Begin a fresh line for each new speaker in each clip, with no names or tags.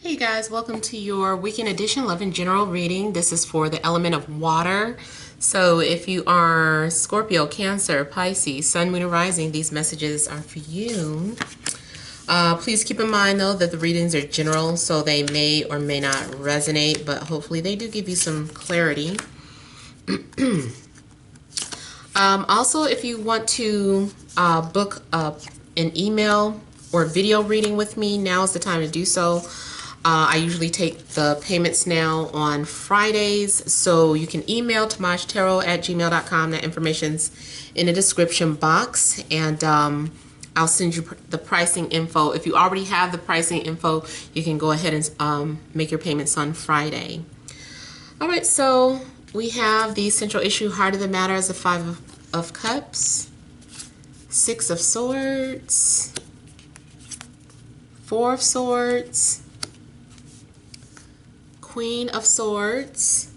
Hey guys, welcome to your weekend edition love and general reading. This is for the element of water. So if you are Scorpio, Cancer, Pisces, Sun, Moon, and Rising, these messages are for you. Please keep in mind though that the readings are general, so they may or may not resonate, but hopefully they do give you some clarity. Also, if you want to book an email or video reading with me, now is the time to do so. I usually take the payments now on Fridays, so you can email TemajTarot@gmail.com. That information's in the description box, and I'll send you the pricing info. If you already have the pricing info, you can go ahead and make your payments on Friday. All right, so we have the central issue, heart of the matter, as the Five of Cups, Six of Swords, Four of Swords, Queen of Swords,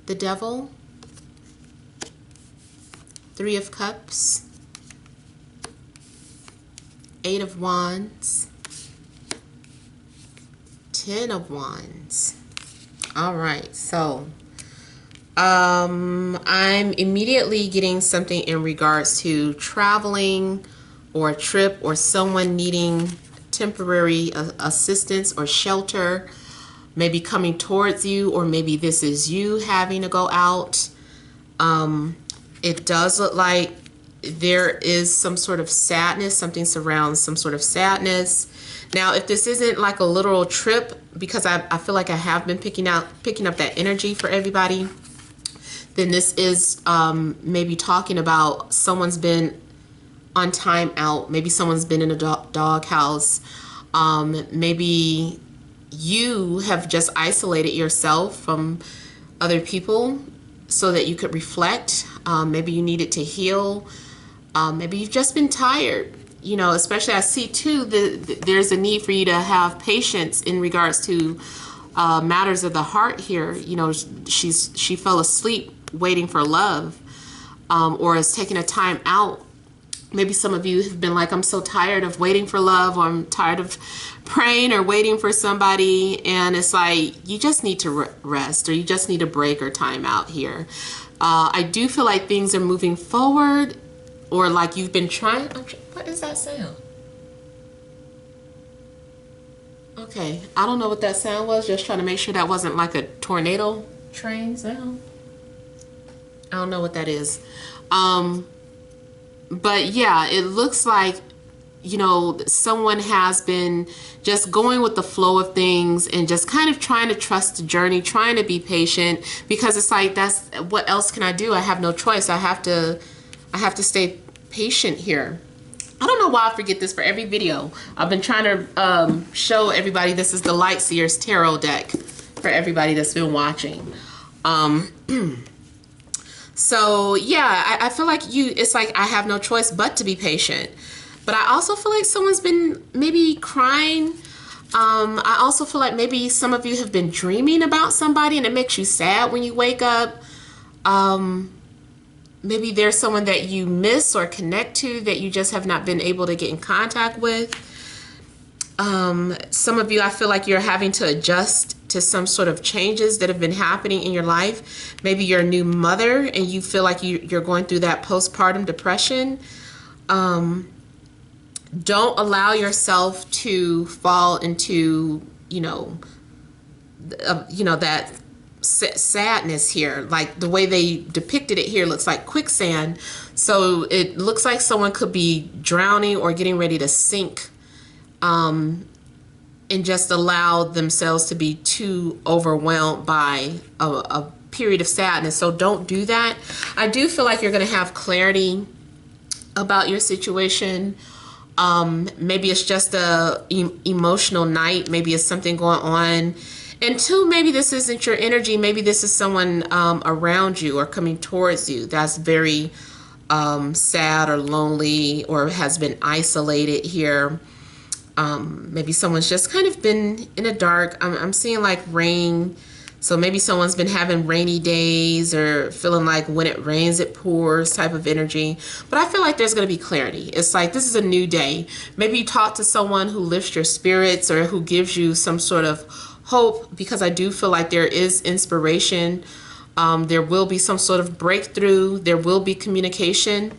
the Devil, Three of Cups, Eight of Wands, Ten of Wands. All right, so I'm immediately getting something in regards to traveling or a trip or someone needing temporary assistance or shelter, maybe coming towards you, or maybe this is you having to go out. It does look like there is some sort of sadness, something surrounds some sort of sadness. Now, if this isn't like a literal trip, because I feel like I have been picking up that energy for everybody, then this is maybe talking about someone's been on time out. Maybe someone's been in a dog house. Maybe you have just isolated yourself from other people so that you could reflect. Maybe you needed to heal. Maybe you've just been tired. You know, especially I see too there's a need for you to have patience in regards to matters of the heart here. You know, she fell asleep waiting for love, or is taking a time out. Maybe some of you have been like, I'm so tired of waiting for love, or I'm tired of praying or waiting for somebody, and it's like you just need to rest, or you just need a break or time out here. I do feel like things are moving forward, or like you've been trying. What is that sound? Okay, I don't know what that sound was. Just trying to make sure that wasn't like a tornado train sound. I don't know what that is. But yeah, it looks like, you know, someone has been just going with the flow of things and just kind of trying to trust the journey, trying to be patient, because it's like, that's what else can I do? I have no choice. I have to stay patient here. I don't know why I forget this for every video. I've been trying to show everybody this is the Light Seers Tarot deck for everybody that's been watching. So yeah, I feel like it's like I have no choice but to be patient. But I also feel like someone's been maybe crying. I also feel like maybe some of you have been dreaming about somebody and it makes you sad when you wake up. Maybe there's someone that you miss or connect to that you just have not been able to get in contact with. Some of you, I feel like you're having to adjust to some sort of changes that have been happening in your life. Maybe you're a new mother and you feel like you're going through that postpartum depression. Don't allow yourself to fall into, that sadness here. Like the way they depicted it here looks like quicksand. So it looks like someone could be drowning or getting ready to sink. And just allow themselves to be too overwhelmed by a period of sadness. So don't do that. I do feel like you're going to have clarity about your situation. Maybe it's just a emotional night. Maybe it's something going on. And two, maybe this isn't your energy. Maybe this is someone around you or coming towards you that's very sad or lonely or has been isolated here. Maybe someone's just kind of been in the dark. I'm seeing like rain So maybe someone's been having rainy days or feeling like when it rains, it pours type of energy. But I feel like there's going to be clarity. It's like this is a new day. Maybe you talk to someone who lifts your spirits or who gives you some sort of hope, because I do feel like there is inspiration. There will be some sort of breakthrough. There will be communication.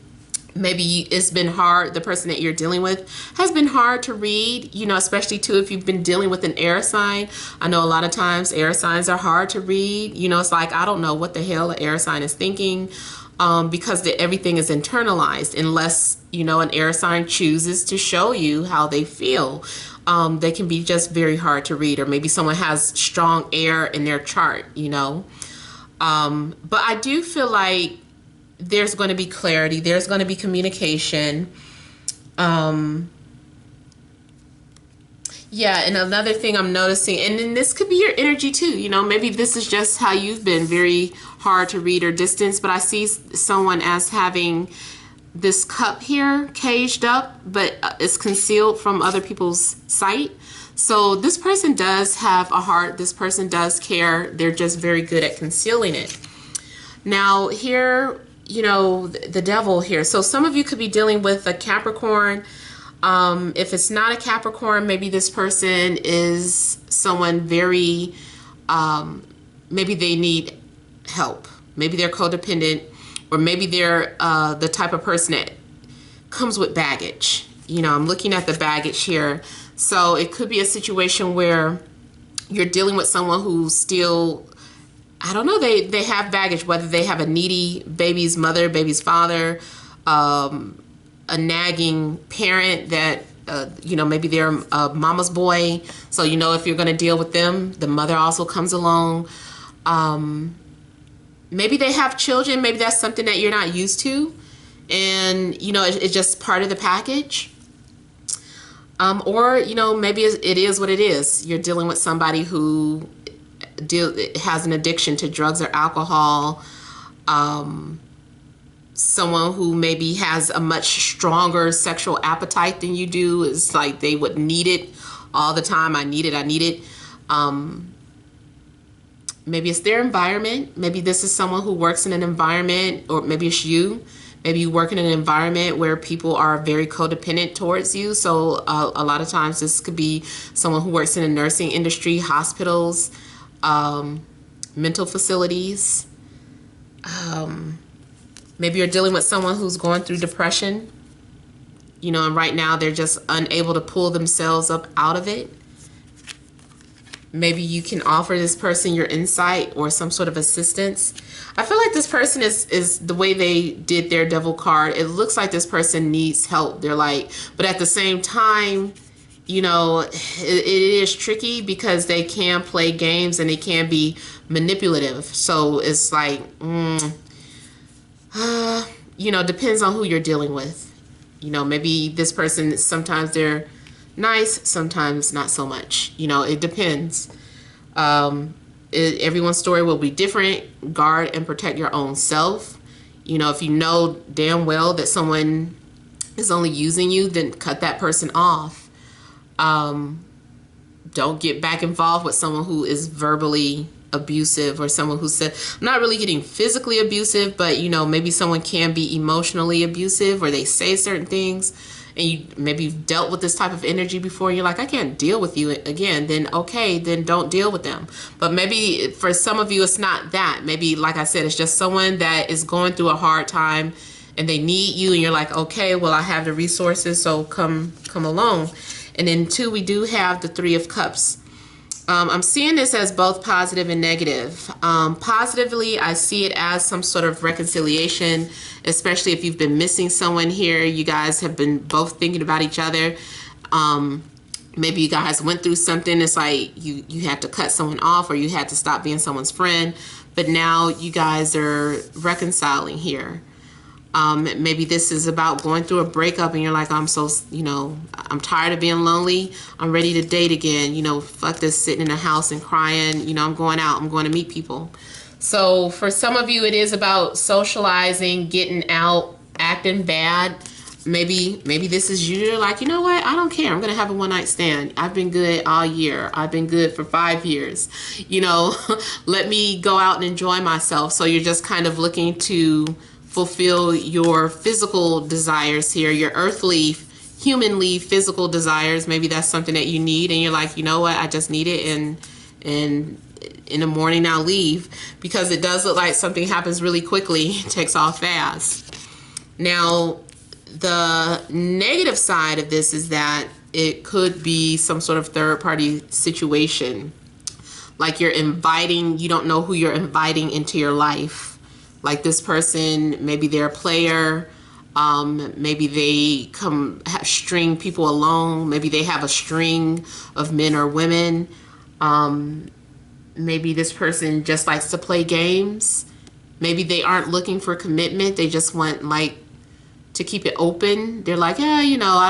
Maybe it's been hard. The person that you're dealing with has been hard to read, you know, especially too if you've been dealing with an air sign. I know a lot of times air signs are hard to read. You know, it's like, I don't know what the hell an air sign is thinking, because everything is internalized unless, you know, an air sign chooses to show you how they feel. They can be just very hard to read, or maybe someone has strong air in their chart, you know. But I do feel like there's going to be clarity. There's going to be communication. Yeah, and another thing I'm noticing, and then this could be your energy too, you know, maybe this is just how you've been, very hard to read or distance, but I see someone as having this cup here caged up, but it's concealed from other people's sight. So this person does have a heart. This person does care. They're just very good at concealing it. Now here, you know, the devil here. So some of you could be dealing with a Capricorn. If it's not a Capricorn, maybe this person is someone very, maybe they need help. Maybe they're codependent, or maybe they're the type of person that comes with baggage. You know, I'm looking at the baggage here. So it could be a situation where you're dealing with someone who's still, I don't know, they have baggage, whether they have a needy baby's mother, baby's father, a nagging parent that, you know, maybe they're a mama's boy. So, you know, if you're going to deal with them, the mother also comes along. Maybe they have children. Maybe that's something that you're not used to. And, you know, it's just part of the package. Or, you know, maybe it is what it is. You're dealing with somebody who has an addiction to drugs or alcohol. Someone who maybe has a much stronger sexual appetite than you do. It's like they would need it all the time. I need it. I need it. Maybe it's their environment. Maybe this is someone who works in an environment, or maybe it's you. Maybe you work in an environment where people are very codependent towards you. So a lot of times this could be someone who works in the nursing industry, hospitals, mental facilities. Maybe you're dealing with someone who's going through depression, you know, and right now they're just unable to pull themselves up out of it. Maybe you can offer this person your insight or some sort of assistance. I feel like this person is the way they did their devil card. It looks like this person needs help. They're like, but at the same time, you know, it is tricky because they can play games and they can be manipulative. So it's like, you know, depends on who you're dealing with. You know, maybe this person, sometimes they're nice, sometimes not so much. You know, it depends. Everyone's story will be different. Guard and protect your own self. You know, if you know damn well that someone is only using you, then cut that person off. Don't get back involved with someone who is verbally abusive, or someone who said, I'm not really getting physically abusive, but you know, maybe someone can be emotionally abusive, or they say certain things, and you maybe you've dealt with this type of energy before, and you're like, I can't deal with you again. Then okay, then don't deal with them. But maybe for some of you it's not that. Maybe, like I said, it's just someone that is going through a hard time and they need you, and you're like, okay, well, I have the resources, so come along. And then two, we do have the Three of Cups. I'm seeing this as both positive and negative. Positively, I see it as some sort of reconciliation, especially if you've been missing someone here. You guys have been both thinking about each other. Maybe you guys went through something. It's like you had to cut someone off, or you had to stop being someone's friend. But now you guys are reconciling here. Maybe this is about going through a breakup and you're like, I'm so, you know, I'm tired of being lonely. I'm ready to date again. You know, fuck this sitting in a house and crying. You know, I'm going out. I'm going to meet people. So for some of you, it is about socializing, getting out, acting bad. maybe this is you. You're like, you know what? I don't care. I'm going to have a one night stand. I've been good all year. I've been good for 5 years. You know, let me go out and enjoy myself. So you're just kind of looking to fulfill your physical desires here, your earthly, humanly physical desires. Maybe that's something that you need, and you're like, you know what? I just need it, and in the morning I'll leave, because it does look like something happens really quickly. It takes off fast. Now, the negative side of this is that it could be some sort of third-party situation. Like you're inviting, you don't know who you're inviting into your life. Like this person, maybe they're a player. Maybe they string people along. Maybe they have a string of men or women. Maybe this person just likes to play games. Maybe they aren't looking for commitment. They just want like to keep it open. They're like, yeah, you know, I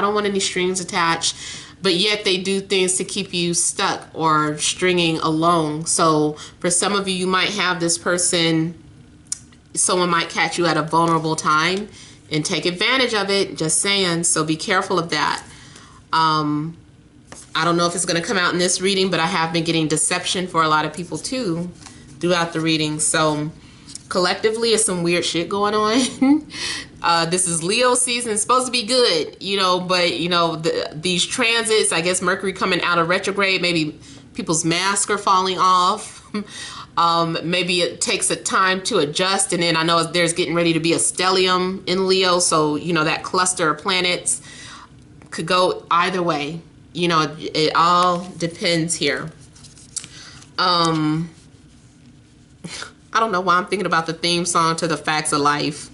don't want any strings attached. But yet they do things to keep you stuck or stringing along. So for some of you, you might have this person, someone might catch you at a vulnerable time and take advantage of it, just saying. So be careful of that. I don't know if it's going to come out in this reading, but I have been getting deception for a lot of people too throughout the reading. So collectively, it's some weird shit going on. This is Leo season. It's supposed to be good, you know, but you know, these transits, I guess Mercury coming out of retrograde, maybe people's masks are falling off. Maybe it takes a time to adjust, and then I know there's getting ready to be a stellium in Leo, so you know that cluster of planets could go either way. You know, it all depends here. I don't know why I'm thinking about the theme song to The Facts of Life.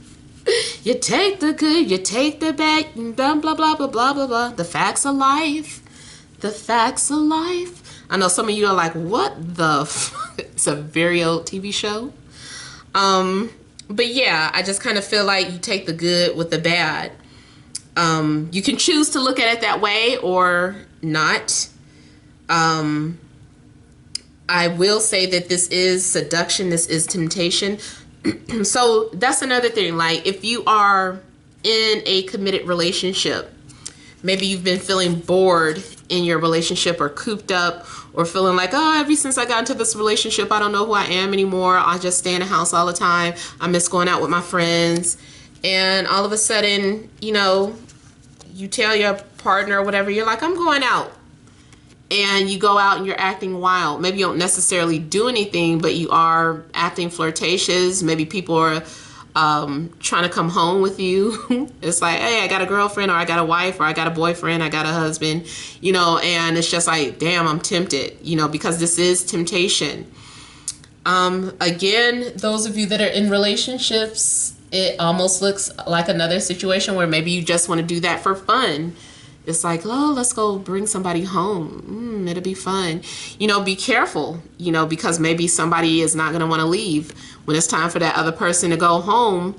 You take the good, you take the bad, blah blah blah blah blah blah blah. The facts of life, the facts of life. I know some of you are like, what the it's a very old TV show. But yeah, I just kind of feel like you take the good with the bad. You can choose to look at it that way or not. I will say that this is seduction, this is temptation. So that's another thing. Like if you are in a committed relationship, maybe you've been feeling bored in your relationship or cooped up, or feeling like, oh, ever since I got into this relationship, I don't know who I am anymore. I just stay in the house all the time. I miss going out with my friends. And all of a sudden, you know, you tell your partner or whatever, you're like, I'm going out. And you go out and you're acting wild. Maybe you don't necessarily do anything, but you are acting flirtatious. Maybe people are trying to come home with you. It's like, hey, I got a girlfriend, or I got a wife, or I got a boyfriend, I got a husband, you know, and it's just like, damn, I'm tempted, you know, because this is temptation. Again, those of you that are in relationships, it almost looks like another situation where maybe you just want to do that for fun. It's like, oh, let's go bring somebody home. It'll be fun. You know, be careful, you know, because maybe somebody is not going to want to leave when it's time for that other person to go home.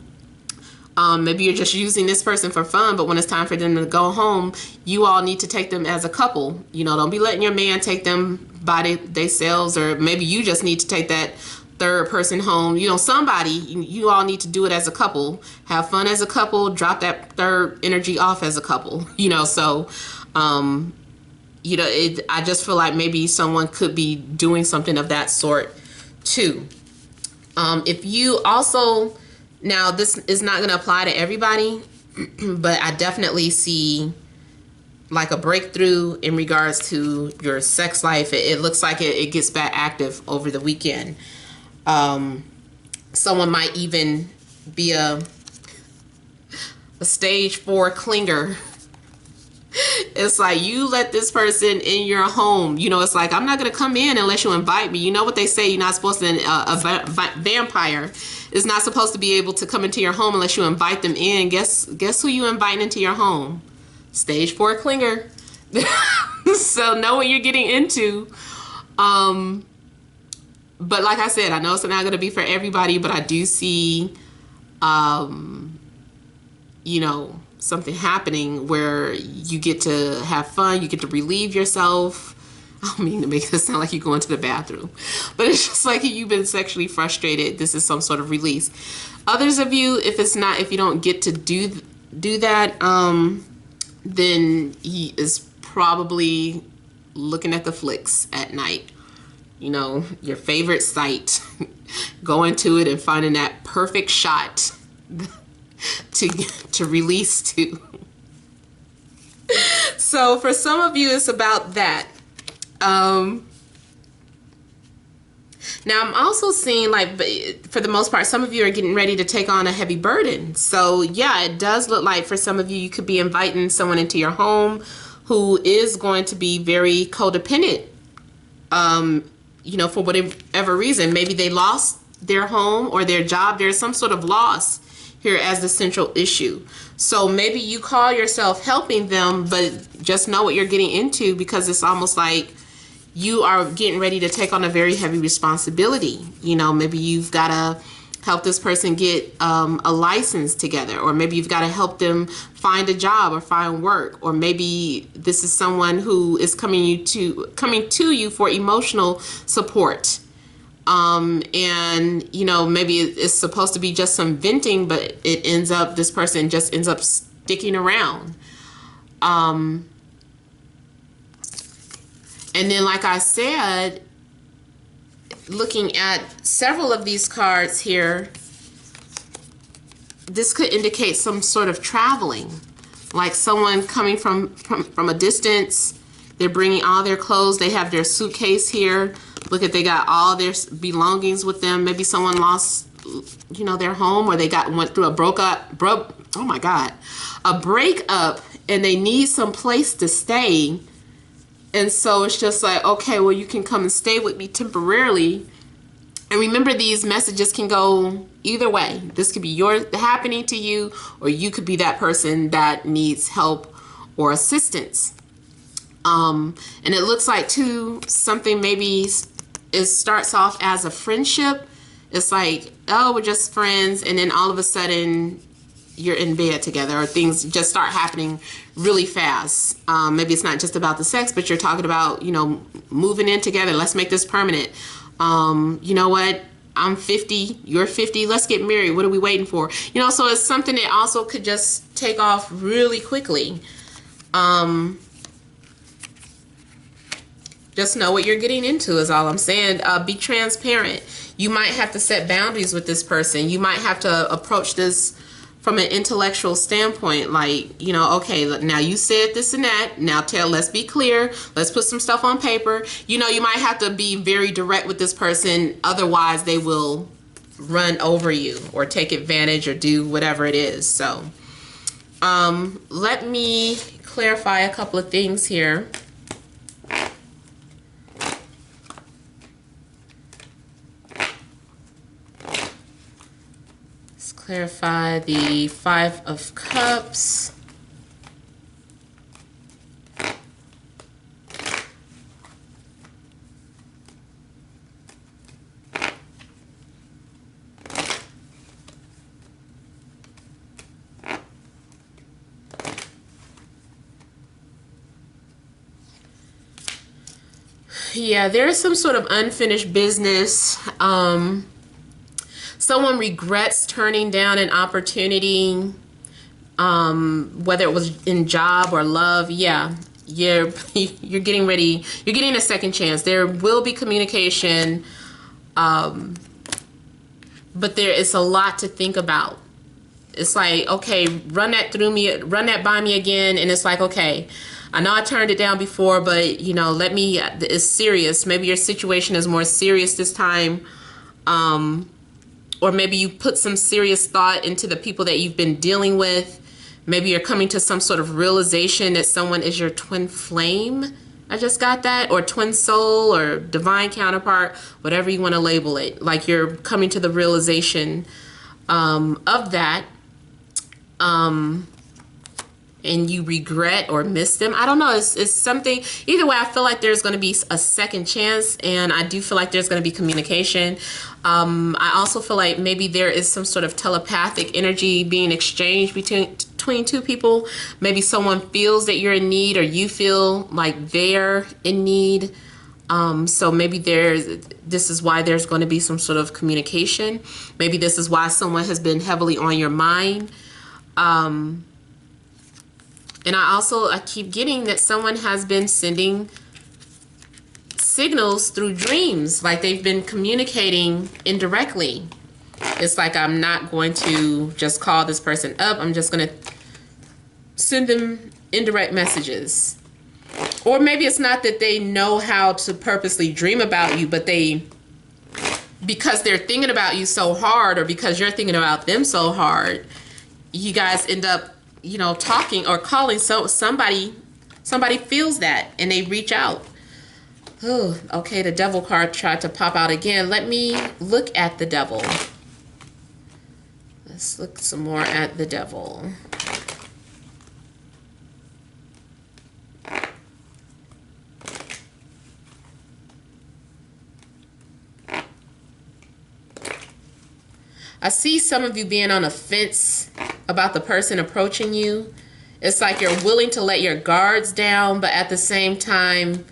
Maybe you're just using this person for fun, but when it's time for them to go home, you all need to take them as a couple. You know, don't be letting your man take them by themselves, or maybe you just need to take that third person home. You know, somebody, you all need to do it as a couple. Have fun as a couple. Drop that third energy off as a couple. You know, so, you know, I just feel like maybe someone could be doing something of that sort too. If you also, now this is not going to apply to everybody, but I definitely see like a breakthrough in regards to your sex life. It looks like it gets back active over the weekend. Someone might even be a stage 4 clinger. It's like you let this person in your home. You know, it's like, I'm not going to come in unless you invite me. You know what they say, you're not supposed to, a vampire is not supposed to be able to come into your home unless you invite them in. Guess who you inviting into your home? Stage 4 clinger. So know what you're getting into. But like I said, I know it's not going to be for everybody, but I do see, you know, something happening where you get to have fun, you get to relieve yourself. I don't mean to make this sound like you're going to the bathroom, but it's just like you've been sexually frustrated. This is some sort of release. Others of you, if you don't get to do do that, then he is probably looking at the flicks at night. You know, your favorite site. Going to it and finding that perfect shot to release to. So for some of you, it's about that. Now I'm also seeing, like, for the most part, some of you are getting ready to take on a heavy burden. So yeah, it does look like for some of you, you could be inviting someone into your home who is going to be very codependent. You know, for whatever reason, maybe they lost their home or their job. There's some sort of loss here as the central issue. So maybe you call yourself helping them, but just know what you're getting into, because it's almost like you are getting ready to take on a very heavy responsibility. You know, maybe you've got to help this person get a license together, or maybe you've got to help them find a job or find work, or maybe this is someone who is coming to you for emotional support. And you know, maybe it's supposed to be just some venting, but it ends up, this person just ends up sticking around. And then, like I said, looking at several of these cards here, this could indicate some sort of traveling, like someone coming from a distance. They're bringing all their clothes. They have their suitcase here. Look at, they got all their belongings with them. Maybe someone lost, you know, their home, or they went through a breakup, and they need some place to stay. And so it's just like, okay, well, you can come and stay with me temporarily. And remember, these messages can go either way. This could be happening to you, or you could be that person that needs help or assistance. And it looks like too, something maybe it starts off as a friendship. It's like, oh, we're just friends, and then all of a sudden you're in bed together, or things just start happening really fast. Maybe it's not just about the sex, but you're talking about, you know, moving in together. Let's make this permanent. You know what? I'm 50, you're 50, let's get married. What are we waiting for? You know, so it's something that also could just take off really quickly. Just know what you're getting into is all I'm saying. Be transparent. You might have to set boundaries with this person. You might have to approach this from an intellectual standpoint, like, you know, okay, now you said this and that. Now let's be clear. Let's put some stuff on paper. You know, you might have to be very direct with this person. Otherwise, they will run over you or take advantage or do whatever it is. So let me clarify a couple of things here. Clarify the Five of Cups. Yeah, there is some sort of unfinished business. Someone regrets turning down an opportunity, whether it was in job or love. Yeah, you're getting ready. You're getting a second chance. There will be communication, but there is a lot to think about. It's like, okay, run that by me again, and it's like, okay, I know I turned it down before, but you know, it's serious. Maybe your situation is more serious this time. Or maybe you put some serious thought into the people that you've been dealing with. Maybe you're coming to some sort of realization that someone is your twin flame. I just got that. Or twin soul or divine counterpart, whatever you want to label it. Like you're coming to the realization of that. And you regret or miss them. I don't know. It's something. Either way, I feel like there's going to be a second chance, and I do feel like there's going to be communication. I also feel like maybe there is some sort of telepathic energy being exchanged between two people. Maybe someone feels that you're in need, or you feel like they're in need. So maybe this is why there's going to be some sort of communication. Maybe this is why someone has been heavily on your mind. And I keep getting that someone has been sending signals through dreams, like they've been communicating indirectly. It's like, I'm not going to just call this person up. I'm just going to send them indirect messages. Or maybe it's not that they know how to purposely dream about you, but because they're thinking about you so hard, or because you're thinking about them so hard, you guys end up, talking or calling. So somebody feels that and they reach out. Oh, okay, the devil card tried to pop out again. Let me look at the devil. Let's look some more at the devil. I see some of you being on a fence about the person approaching you. It's like you're willing to let your guards down, but at the same time,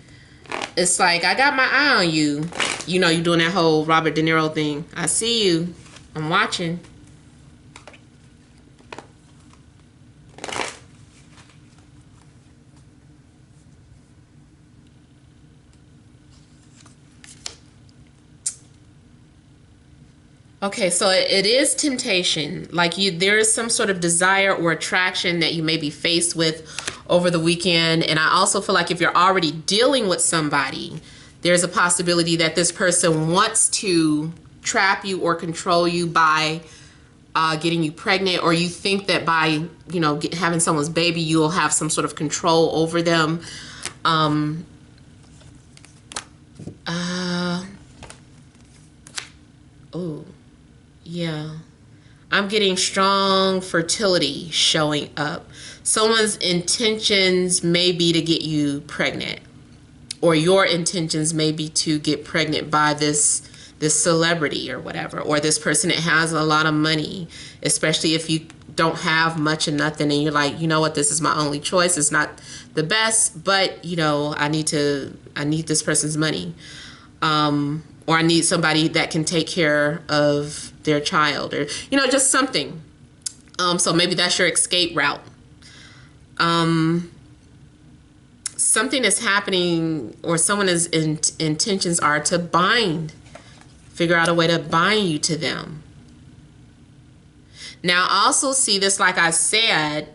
it's like, I got my eye on you. You're doing that whole Robert De Niro thing. I see you. I'm watching. Okay, so it is temptation. Like there is some sort of desire or attraction that you may be faced with over the weekend. And I also feel like if you're already dealing with somebody, there's a possibility that this person wants to trap you or control you by getting you pregnant, or you think that by, having someone's baby, you'll have some sort of control over them. Oh. Yeah, I'm getting strong fertility showing up. Someone's intentions may be to get you pregnant, or your intentions may be to get pregnant by this celebrity or whatever, or this person that has a lot of money, especially if you don't have much of nothing and you're like, you know what, this is my only choice. It's not the best, but I need this person's money. Or I need somebody that can take care of their child, or, just something. So maybe that's your escape route. Something is happening, or someone's intentions are to figure out a way to bind you to them. Now, I also see this, like I said,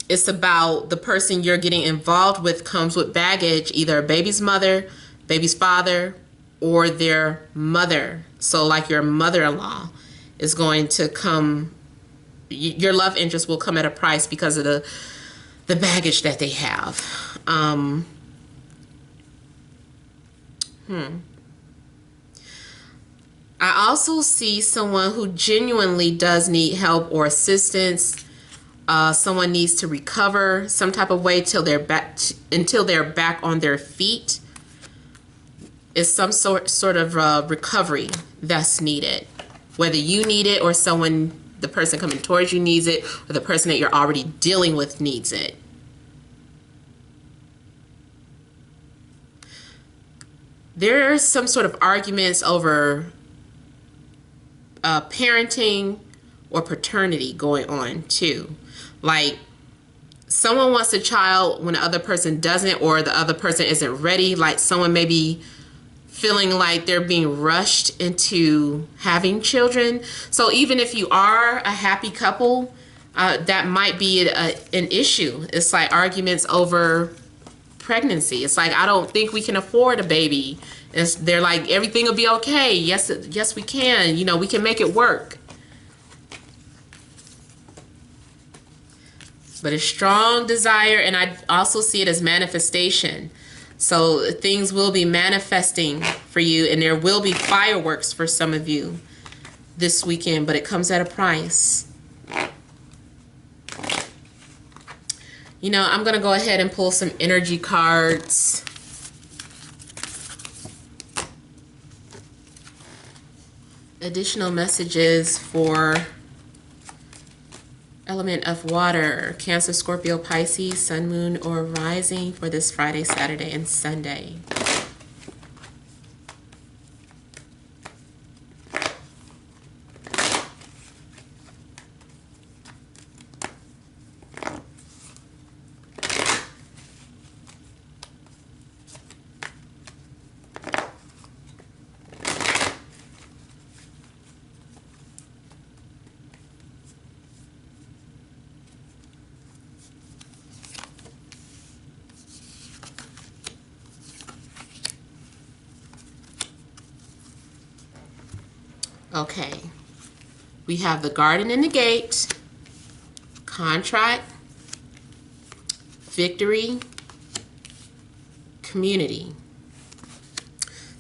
it's about the person you're getting involved with comes with baggage, either a baby's mother, baby's father, or their mother. So like your mother-in-law is going to come, your love interest will come at a price because of the baggage that they have. I also see someone who genuinely does need help or assistance. Someone needs to recover some type of way until they're back on their feet. Is some sort of recovery that's needed, whether you need it or the person coming towards you needs it, or the person that you're already dealing with needs it. There are some sort of arguments over parenting or paternity going on too. Like, someone wants a child when the other person doesn't, or the other person isn't ready. Like, someone may be feeling like they're being rushed into having children. So even if you are a happy couple, that might be an issue. It's like arguments over pregnancy. It's like, I don't think we can afford a baby. They're like, everything will be okay. Yes, we can. We can make it work. But a strong desire, and I also see it as manifestation. So things will be manifesting for you, and there will be fireworks for some of you this weekend, but it comes at a price. I'm going to go ahead and pull some energy cards. Additional messages for element of water, Cancer, Scorpio, Pisces, Sun, Moon, or Rising for this Friday, Saturday, and Sunday. Okay. We have the Garden and the Gate, contract, victory, community.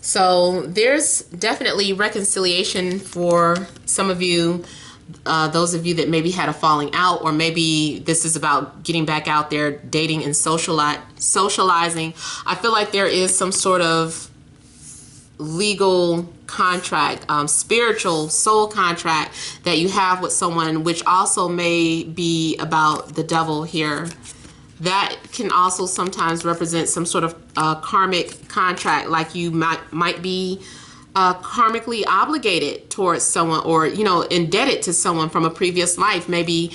So there's definitely reconciliation for some of you, those of you that maybe had a falling out, or maybe this is about getting back out there, dating and socializing. I feel like there is some sort of legal contract, spiritual soul contract that you have with someone, which also may be about the devil here. That can also sometimes represent some sort of karmic contract, like you might be karmically obligated towards someone, or indebted to someone from a previous life. Maybe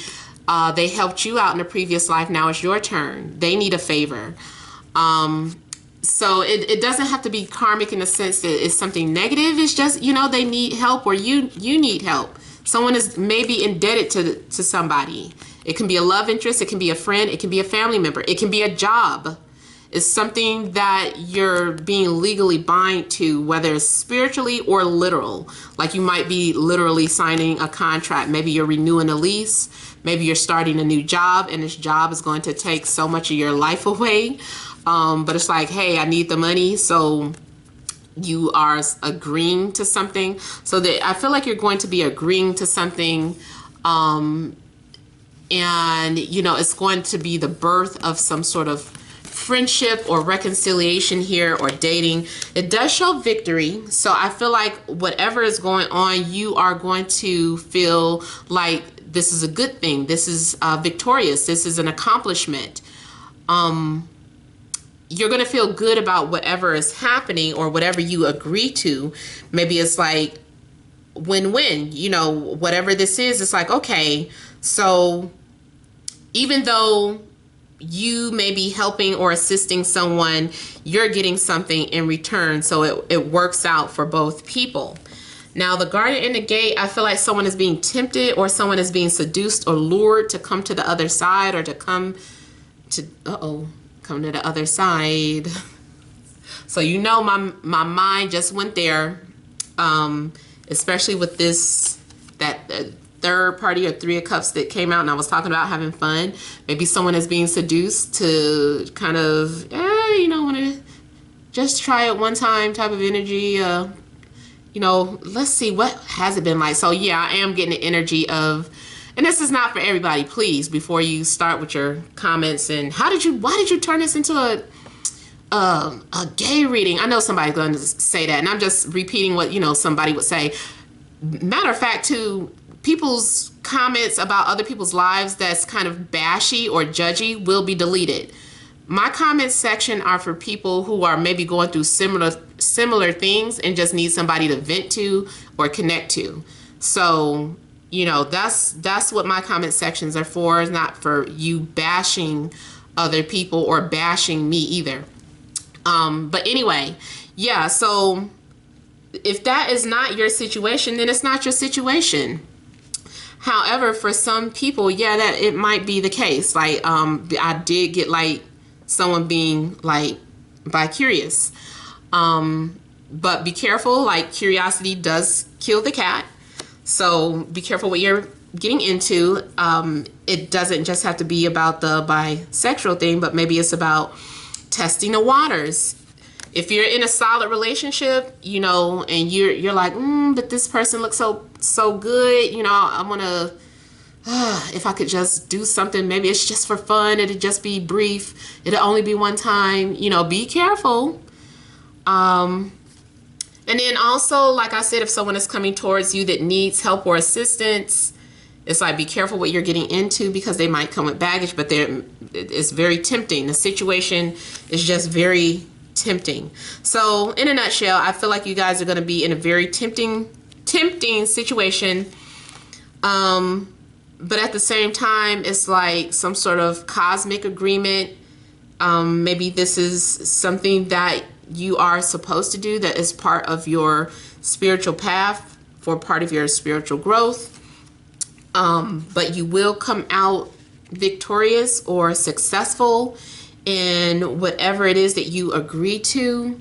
they helped you out in a previous life. Now it's your turn. They need a favor. So it doesn't have to be karmic in the sense that it's something negative. It's just, they need help, or you need help. Someone is maybe indebted to somebody. It can be a love interest. It can be a friend. It can be a family member. It can be a job. It's something that you're being legally bound to, whether it's spiritually or literal. Like you might be literally signing a contract. Maybe you're renewing a lease. Maybe you're starting a new job, and this job is going to take so much of your life away. But it's like, hey, I need the money. So you are agreeing to something. So that I feel like you're going to be agreeing to something. And, it's going to be the birth of some sort of friendship or reconciliation here, or dating. It does show victory. So I feel like whatever is going on, you are going to feel like this is a good thing. This is victorious. This is an accomplishment. You're going to feel good about whatever is happening, or whatever you agree to. Maybe it's like win-win, whatever this is. It's like, okay, so even though you may be helping or assisting someone, you're getting something in return. So it works out for both people. Now, the Garden and the Gate, I feel like someone is being tempted, or someone is being seduced or lured to come to the other side, or to come to the other side. So my mind just went there, especially with that third party, or Three of Cups that came out, and I was talking about having fun. Maybe someone is being seduced to kind of, want to just try it one time type of energy. Let's see, what has it been like? So yeah, I am getting the energy of, and this is not for everybody, please, before you start with your comments and why did you turn this into a gay reading? I know somebody's going to say that, and I'm just repeating what, somebody would say. Matter of fact, too, people's comments about other people's lives that's kind of bashy or judgy will be deleted. My comment section are for people who are maybe going through similar things and just need somebody to vent to or connect to. So, that's what my comment sections are for. It's not for you bashing other people or bashing me either. But anyway, yeah, so if that is not your situation, then it's not your situation. However, for some people, yeah, that it might be the case. Like, I did get like someone being like bi-curious. But be careful, like curiosity does kill the cat. So be careful what you're getting into. It doesn't just have to be about the bisexual thing, but maybe it's about testing the waters. If you're in a solid relationship, and you're like, but this person looks so good, I want to, if I could just do something, maybe it's just for fun, it'd just be brief, it'll only be one time, be careful. And then also, like I said, if someone is coming towards you that needs help or assistance, it's like, be careful what you're getting into, because they might come with baggage, but it's very tempting. The situation is just very tempting. So in a nutshell, I feel like you guys are going to be in a very tempting situation. But at the same time, it's like some sort of cosmic agreement. Maybe this is something that you are supposed to do, that is part of your spiritual path, for part of your spiritual growth. But you will come out victorious or successful in whatever it is that you agree to.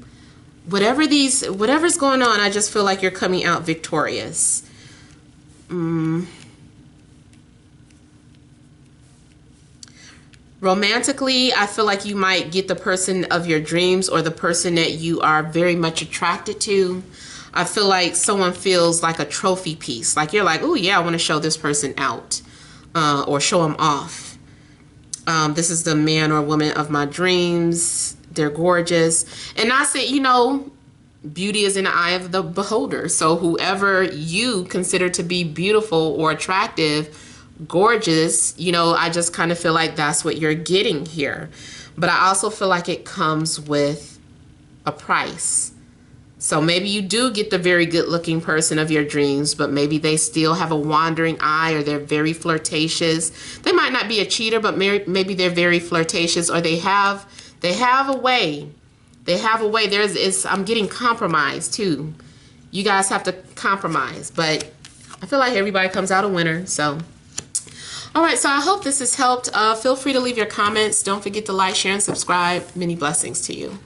whatever's going on, I just feel like you're coming out victorious. Romantically, I feel like you might get the person of your dreams or the person that you are very much attracted to. I feel like someone feels like a trophy piece. Like you're like, oh yeah, I want to show this person out or show them off. This is the man or woman of my dreams. They're gorgeous. And I say, you know, beauty is in the eye of the beholder. So whoever you consider to be beautiful or attractive, gorgeous, you know, I just kind of feel like that's what you're getting here. But I also feel like it comes with a price. So maybe you do get the very good looking person of your dreams, but maybe they still have a wandering eye, or they're very flirtatious. They might not be a cheater, but maybe they're very flirtatious, or they have a way. They have a way. I'm getting compromise too. You guys have to compromise, but I feel like everybody comes out a winner. So all right, so I hope this has helped. Feel free to leave your comments. Don't forget to like, share, and subscribe. Many blessings to you.